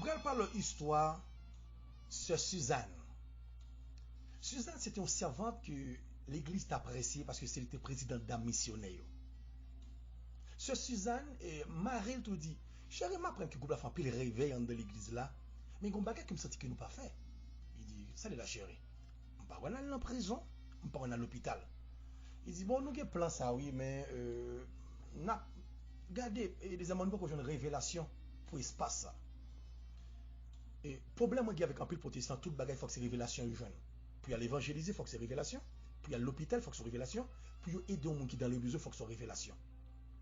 prenons par l'histoire sur Suzanne. Suzanne, c'était une servante que l'église t'appréciait parce que c'était présidente d'un missionnaire. Sur Suzanne, Marie te dit, chérie, m'apprends que groupe la pile réveil dans l'église là, mais il y a un bagage qui me sentit que nous pas fait. Il dit, salut la chérie, on ne pas aller en prison, on pas aller à l'hôpital. Il dit, bon, nous avons plan ça, oui, mais regardez, des amendements pour une révélation pour l'espace ça. Et problème avec un pile protestant, tout bagage, il faut que c'est révélation jeune. Puis à l'évangéliser, il faut que c'est révélation. Puis à l'hôpital, il faut que c'est révélation. Puis aider les gens qui dans les besoins, il faut que c'est révélation.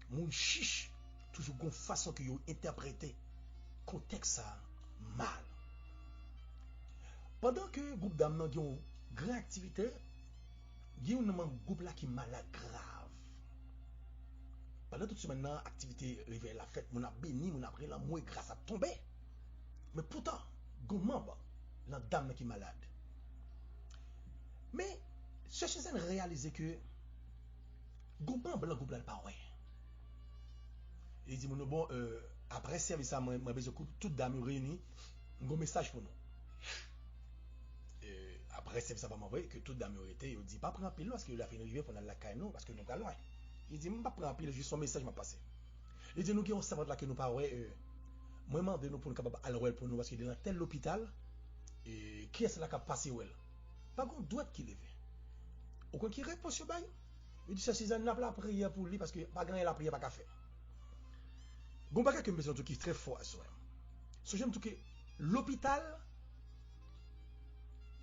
Mon chiche, toujours une façon que vous interprétez contexte ça mal. Pendant que le groupe d'âmes a une grande activité, il y a un groupe là qui est malade grave. Pendant toute semaine, activité réveille la fête, on a béni, on a pris la mouille grâce à tomber. Mais pourtant, il y a un membre, la dame qui est malade. Mais, ce que j'ai réalisé que le groupe là, groupe là, pas ouais. Il dit, bon, après service, moi, je coupe toute dame réunie, un message pour nous. Après service, ça va m'envoyer que toute dame était, il dit, pas prendre pile parce qu'il a fait une rivière pour aller la caille, parce que nous sommes loin. Il dit, pas prendre pile, juste son message m'a passé. Il dit, nous qui on savait là que nous pas ouais, moi, je demande nous pour nous capable aller pour nous parce qu'il est dans tel hôpital, et qui est-ce là qui a passé où elle? Pas qu'on doit qu'il levé. Au quoi qui répond sur bail? Il dit, ça, c'est n'a pas la prière pour lui parce que pas grand la prière pas qu'à faire. Bon, bagage que me besoin qui est très fort à soi. Ce j'aime tout que l'hôpital,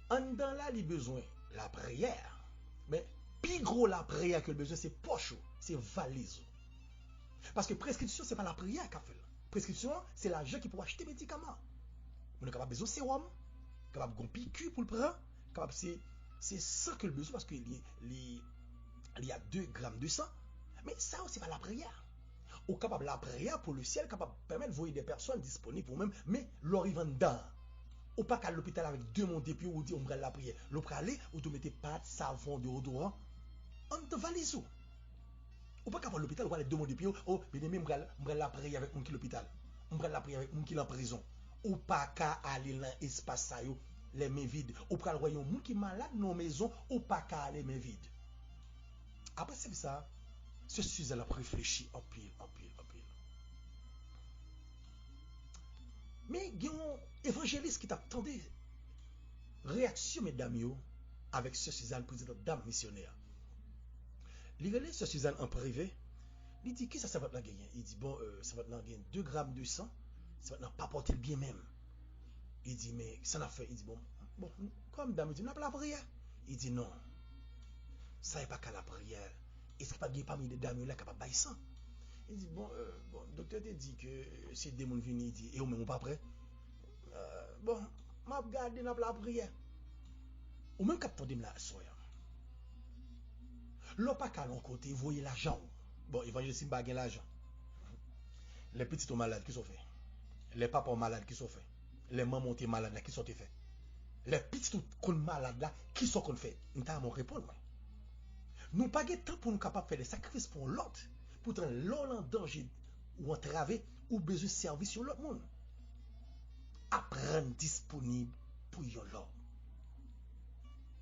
en dans là, il besoin la prière. Mais plus gros la prière que le besoin, c'est poche, c'est valise. Parce que prescription, c'est pas la prière qu'a fait. Prescription, c'est l'argent qui pour acheter des médicaments. On est capable de besoin de sérum, capable de piqûre pour le prendre, capable c'est ça que le besoin parce qu'il y a 2 grammes de sang. Mais ça, c'est pas la prière. Ou capable la prière pour le ciel, capable de permettre de voir des personnes disponibles pour même, mais leur y dedans. Ou pas qu'à l'hôpital avec 2 montées pieds ou dit on la prière. L'autre pour aller, ou te mettez pâte, savon, déodorant, on te valise ou. Ou pas qu'à l'hôpital, ou aller 2 montées pieds, oh, mais même on la prière avec mon qui l'hôpital. On la prière avec mon qui en prison. Ou pas qu'à aller dans l'espace ça yo, les mains vides. Ou pas le royaume, mon qui malade dans maison, ou pas qu'à aller mains vides. Après c'est ça. Ce sujet là réfléchi en pile. Mais il y a un évangéliste qui t'attendait réaction, mesdames, avec ce Suzanne, président dame missionnaire. Il relève ce Suzanne en privé. Il dit, qui ça va te la gagner? Il dit, bon, ça va te la gagner 2 grammes de sang. Ça va te pas porter le bien même. Il dit, mais ça n'a fait. Il dit, bon, comme dame, il dit, n'a pas la prière. Il dit, non. Ça n'est pas qu'à la prière. Est-ce qu'il n'y a pas parmi les dames là qui pas bailler sang? Il dit, bon, le docteur te dit que si des gens viennent, il dit, et on ne pas prêt. Bon, je vais regarder dans la prière. Ou même quand on là, soya. L'on pas qu'à l'on côté, vous voyez l'argent. Bon, évangéliste, il n'y a l'argent. Les petits sont malades, qui sont faits? Les papas malades, qui sont faits? Les mamans sont malades, qui sont faits? Les petits sont malades, là, qui sont faits? Nous avons répondu. Nous n'avons pas de temps pour nous capables de faire des sacrifices pour l'autre. Pourtant, l'autre en danger ou entravé ou besoin de service sur l'autre monde. Apprendre disponible pour l'autre.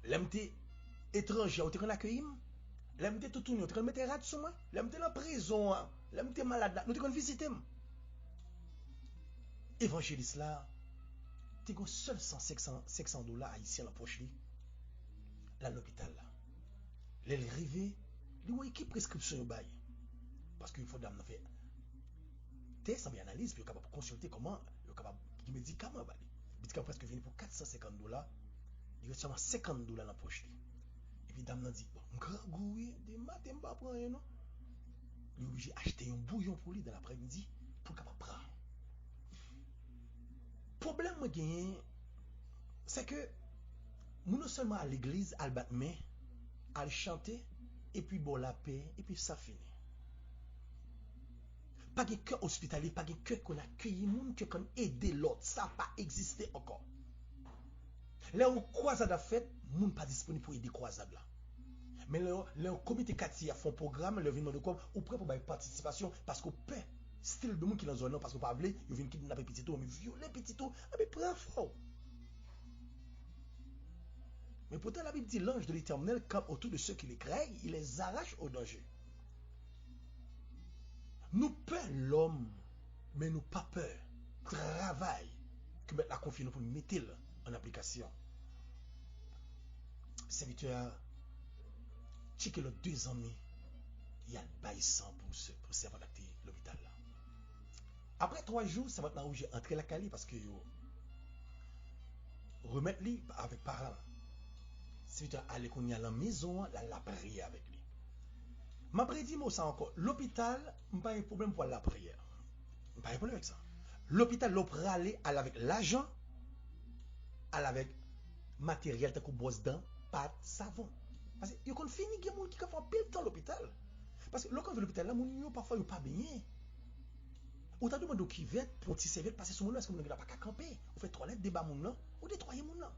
L'MT étranger, ou te accueillir? L'MT tout tourné, ou te mettre rat sur moi? L'MT dans la prison, l'MT malade, nous te visiter? Évangéliste là, tu as seul 500 dollars ici à la poche, là, l'hôpital là. L'arrivée, il y a une équipe prescription bail. Parce qu'il faut d'amener faire test en analyse, puis capable de consulter comment, capable de médicaments. Les médicaments presque viennent pour 450 dollars. Il y a seulement 50 dollars dans la poche. Et puis dame dit, bon, grand goût, des matins, je ne pas prendre, non? Il est obligé d'acheter un bouillon pour lui dans l'après-midi pour capable prendre. Le problème c'est que nous non seulement à l'église, à battre main, à chanter, et puis bon la paix, et puis ça finit. Pas de cœur hospitalier, pas de cœur qu'on accueille les gens, qu'on aide l'autre, ça n'a pas existé encore. Là où croisade a fait, les gens pas disponible pour aider croisade là. Mais le comité quartier a fait un programme, le vin de quoi, ou prêt pour une participation, parce qu'on peut style de monde qui dans zone parce que pas blé, ils viennent kidnapper petit tout, mais violer petit tout, mais prend fort. Mais pourtant la Bible dit l'ange de l'Éternel campe autour de ceux qui les craignent, il les arrache au danger. Nous peur l'homme, mais nous pas peur. Travail que mettre la confiance pour mettre en application. Serviteur, checker les 2 amis, il y a le bail sang pour servir l'hôpital là. Après 3 jours, ça va être j'ai entré la Cali parce que yo remettre lui avec parents. Serviteur aller qu'on y a la maison, la prière avec lui. M'a prédit moi ça encore. L'hôpital, pas un problème pour la prière. Pas un problème avec ça. L'hôpital l'opéra aller avec l'argent, avec matériel tel que brosse dents, pâte, savon. Parce que yo fini il y a des gens qui font pile temps l'hôpital. Parce que lorsqu'on va à l'hôpital là, moun yo parfois yo pas baigné. Ou t'as demandé qui vient pour ti serviette passer sur moun là, est-ce que moun n'a pas qu'à camper. Ou fait toilette débat moun là, ou nettoyer moun là.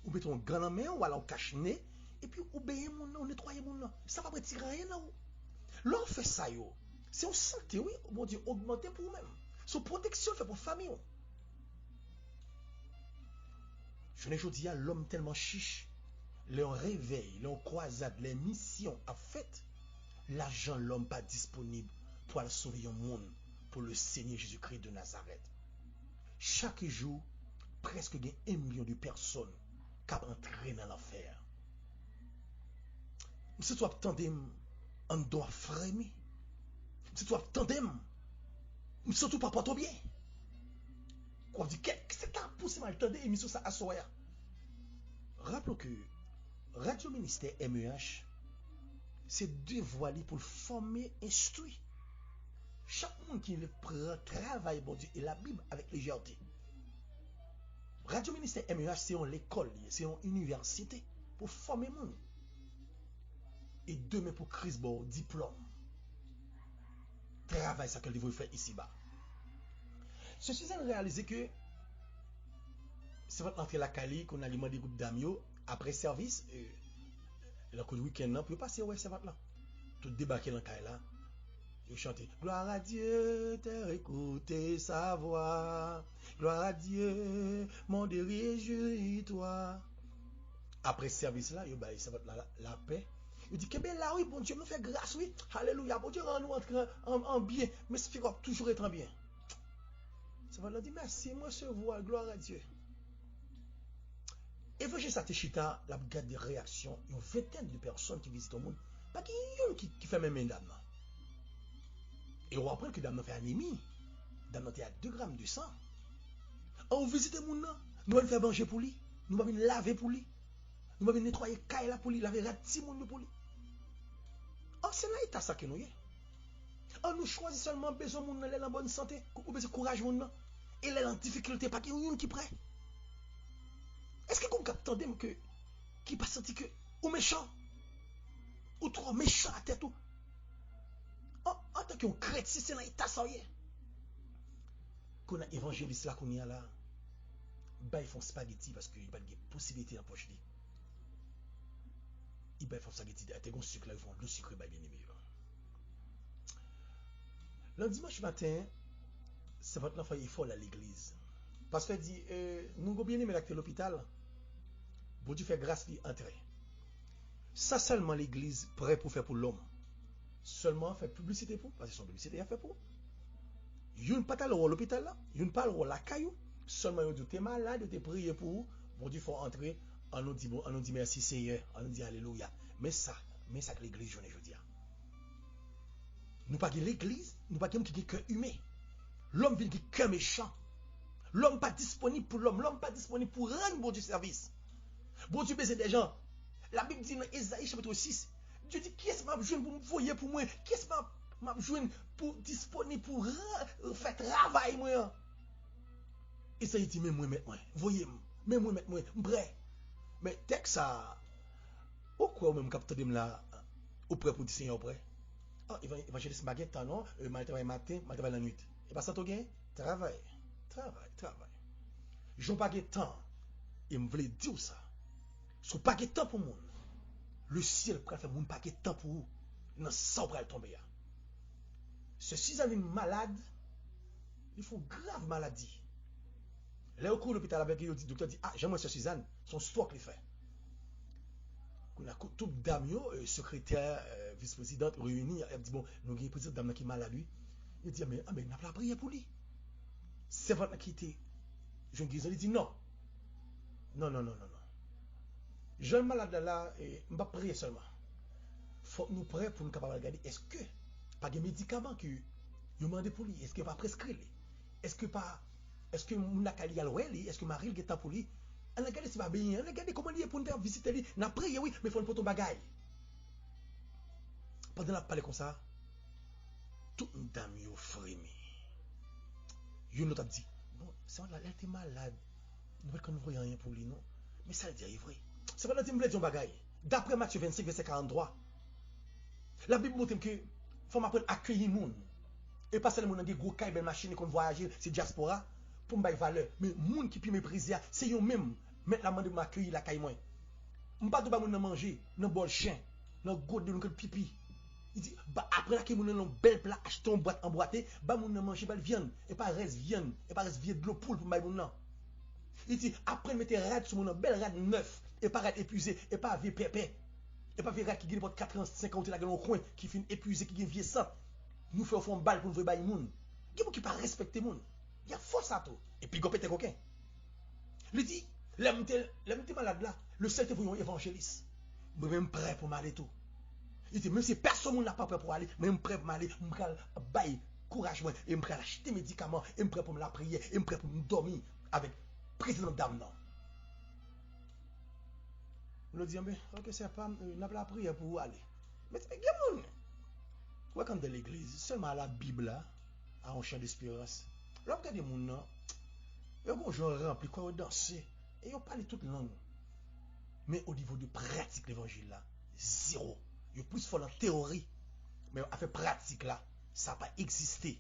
Ou mettons un grand en main ou alors cache-nez et puis ou baigner moun là, ou nettoyer moun là. Ça va pas tirer rien là. L'on fait ça yo. C'est une santé oui, bon Dieu, augmenter pour vous-même. Son protection fait pour famille. Je ne dis à l'homme tellement chiche, leur réveil, leur croisade, les missions à fait, l'argent l'homme pas disponible pour aller sauver un monde pour le Seigneur Jésus-Christ de Nazareth. Chaque jour, presque 1 million de personnes qui entrent dans l'enfer. Si tu attendez, on doit frémir. Si tu attendez, surtout pas pour toi bien. Quoi dit qu'est-ce que tu as poussé mal attendez émission ça à soya. Rappelons que Radio Ministère MEH c'est dévoilé pour former, instruire. Chaque monde qui prend travail bon Dieu et la Bible avec légèreté. Radio Ministère MEH c'est une école, c'est une université pour former monde. Et demain pour Chris bon diplôme. Travail ça qu'elle devrait faire ici bas. Ceci c'est réaliser que c'est votre entrée la Cali qu'on a demandé groupe d'amio après service le week-end pour passer ouais c'est votre là. Tout débarquer dans la Cali là. Ils chantent gloire à Dieu, t'as écouté sa voix. Gloire à Dieu, mon Dieu réjouis-toi. Après service là, ils baillent ça votre la paix. Il dit que ben là oui bon Dieu nous fait grâce oui. Alléluia, bon Dieu rend nous entrer en bien, mais c'est fait toujours être en bien. Ça va leur dire merci, moi se vois, gloire à Dieu. Évangile Satechita, la garde des réactions, une vingtaine de personnes qui visitent au monde, pas qui fait même un dame. Et on apprend que dame fait anémie. Dame était à 2 grammes de sang. On visite le monde, nous allons faire manger pour lui, nous allons laver pour lui, nous allons nettoyer caille pour lui, laver petit monde pour lui. Oh, c'est là état ça que nous y est. On nous choisit seulement besoin de monde en bonne santé, ou besoin de courage monde. Et elle est en difficulté, pas qu'il y a qui prêt. Est-ce que vous attendez que qui pas senti que ou méchant ou trop méchant à tête ou en tant qu'on chrétien c'est dans état ça y est. Qu'on a évangéliste là qu'on y a là, bah ils font spaghetti parce qu'il n'y a pas de possibilité en poche. Ils font spaghetti, ils font sucre là, ils font le sucre bien aimé. Le dimanche matin, c'est votre enfant il faut aller à l'église. Parce que dit nous avons bien aimé l'hôpital. Bon Dieu fait grâce lui entrer. Ça seulement l'église prêt pour faire pour l'homme. Seulement faire publicité pour parce que son publicité a fait pour. Yon pas à l'hôpital là, yon pas à la caillou, seulement yon dit t'es malade, t'es prié pour, bon Dieu faut entrer, on nous dit merci Seigneur, on nous dit alléluia. Mais ça que l'église je dis. Nous pas l'église, nous pas qui est cœur humain. L'homme vient qui cœur méchant. L'homme pas disponible pour l'homme pas disponible pour rendre bon Dieu service. Bon Dieu besoin des gens. La Bible dit dans Ésaïe chapitre 6, Dieu dit qui est-ce m'a besoin pour me voyer pour moi? Qui est-ce m'a besoin pour disponible pour faire travail moi? Ésaïe dit mais moi maintenant, voyez-moi, mais moi maintenant, prêt. Mais texte ça pourquoi même capteur là au prêt pour dire Seigneur prêt? Ah, évangéliste baguette non, matin, matin la nuit. Et pas ça tout gain, travail. J'en pas de temps. Et me voulait dire ça. Si pas de temps pour monde, le ciel préfère mon pas de temps pour vous. Non, ça va tomber. Ce 6 amis malade, ils font grave maladie. Là, au cours de l'hôpital avec le docteur dit, ah, j'aimerais Sœur Suzanne, son stock les fait. On a tout dame, secrétaire, vice-présidente, réunie, elle dit, bon, nous avons une petite dame qui est malade, lui. Il dit, mais on n'a pas la prière pour lui. C'est votre qui était, je dis, il dit, non. Non. Jeune malade là, on ne va pas prier seulement. Il faut nous prier pour nous capables de regarder, est-ce que, pas des médicaments que vous demandez pour lui, est-ce que pas prescrit lui? Est-ce que mon akali al weli, est-ce que Marie le temps pour lui? On regarde si va bien, on regarde comment il est pour nous visiter lui. On a prié oui, mais il faut ton bagaille. Pendant la parler comme ça, tout une dame yo frémi. Yo nous a dit, bon, c'est elle était malade. Nous ne voyons rien pour lui non. Mais ça le dit est vrai. C'est pas dit me dire bagaille. D'après Matthieu 25 verset 43. La Bible montre que faut m'apprendre à accueillir monde. Et pas seulement dans des gros cailles belle machine qu'on voyager, c'est diaspora pour me bailler valeur, mais monde qui peut mépriser, c'est eux même mettre la main de m'accueillir la caille moi. On pas de ba moun manger, dans bol chien, dans gode de pipi. Il dit bah après la que moun dans belle plat acheter une boîte emboîtée, ba moun manger belle viande et pas reste viande et pas reste viande de l'eau poule pour bailler moun nan. Il dit après mettre rad sur mon belle rad neuf et pas rad épuisé et pas vieux pépé. Et pas vieux rad qui gagne pour 4 ans 50 là dans le coin qui fin épuisé qui gagne vieux sang. Nous faisons une balle pour nous bailler moun. Qui qui pas respecter moun. Il y a force à tout. Et puis gopé coquin. Il dit l'aime malade là, le seul te voyons évangéliste. Même prêt pour m'aller tout. Il dit même si personne n'a pas prêt pour aller, même prêt pour m'aller, m'pral bailler courage moi et m'pral acheter médicaments et m'prêt pour me la prier et m'prêt pour me dormir avec président dame non. On dit mais OK c'est pas n'a pas la prière pour aller. Mais c'est gamin. Ouais, quand de l'église, seulement la Bible là, a un champ d'espérance. Là, vous regardez mon nom, il y a un genre rempli, quoi, danser, et ils parlent toute langue. Mais au niveau de pratique l'évangile là, zéro. Il y a plus fort en théorie, mais à faire pratique là, ça n'a pas existé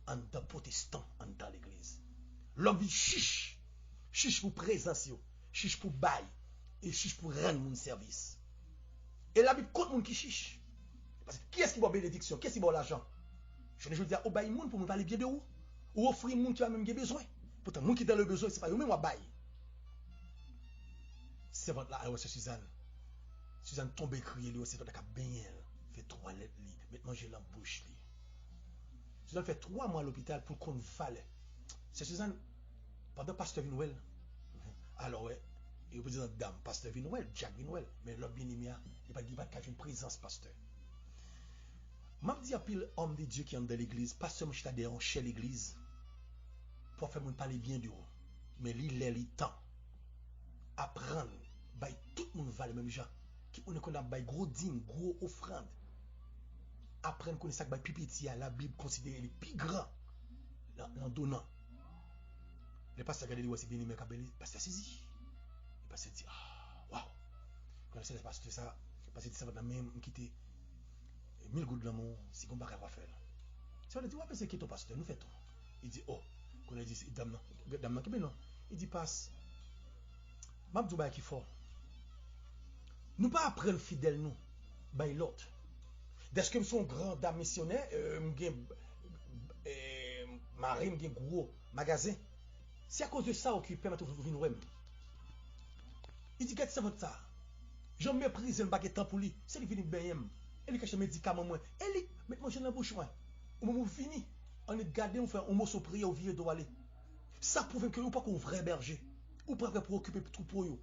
en tant protestant, en dans l'église. L'homme vit chiche pour présence, chiche pour bail, et chiche pour rendre mon service. Et la Bible compte mon qui chiche. Parce que qui est-ce qui va bénédiction? Qui est-ce qui va l'argent? Je ne veux dire, au bail moun pour me parler bien de où? Ou offrir moun qui a même besoin. Pourtant, moun qui dans le besoin, c'est pas eux même à bail. C'est votre là, c'est Suzanne. Suzanne tombe crier, c'est votre qui a bien. Fait 3 lettres, met manger dans la bouche. Suzanne fait 3 mois à l'hôpital pour qu'on fallait. C'est Suzanne, pendant Pasteur Vinouel. Alors, ouais, il vous dit dame, Pasteur Vinouel, Jack Vinouel, mais l'autre bien aimé, il va dire qu'il y a une présence, pasteur. Je dis à pile homme de Dieu qui est dans l'église, pas seulement je t'ai déhanché l'église pour faire mon parler bien de haut, mais il temps apprendre, tout le monde va le même genre, qui on a gros dîme, gros offrande, apprendre qu'on ça pipiti à la Bible considéré les plus grands en donnant. Le pasteur regarde c'est bien aimé Kabeli, pasteur saisi. Le pasteur dit waouh. Quand c'est le pasteur ça, parce que ça va même quitter 1000 gouttes de l'amour, si on va faire. Ça veut dire, ouais, c'est qui ton pasteur, nous fait tout. Il dit, oh, qu'on a dit, dame, qui non. Il dit, passe. Mabdou qui fort. Nous pas après le fidèle, nous, bah l'autre. Dès que nous sommes grands dames missionnaires, Marie, un gros magasin. C'est à cause de ça qu'il permet de venir nous. Il dit, qu'est-ce que c'est votre ça? Je méprise un baguette pour lui. C'est lui qui vient bien. Elle cache les médicaments moi. Elle met manger dans la bouche moi. Au moment où fini, on est gardé, on fait un mot sur prière au vieux doit aller. Ça prouve que vous pas qu'on vrai berger. Ou pas pour occuper tout pour vous.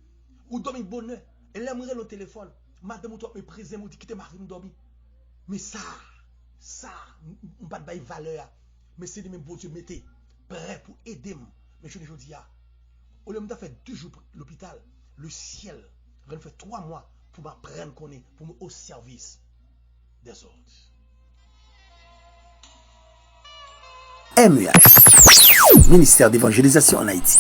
Ou dormir bonheur. Elle aimerait le téléphone. Madame ou toi mépriser moi dit quitter Marie me dormir. Mais ça on pas de valeur. Mais c'est de même bon Dieu mettez prêt pour aider moi. Mais je ne dis au lieu de faire 2 jours l'hôpital, le ciel, on fait 3 mois pour m'apprendre qu'on est pour me au service des autres. MEH, Ministère d'évangélisation en Haïti.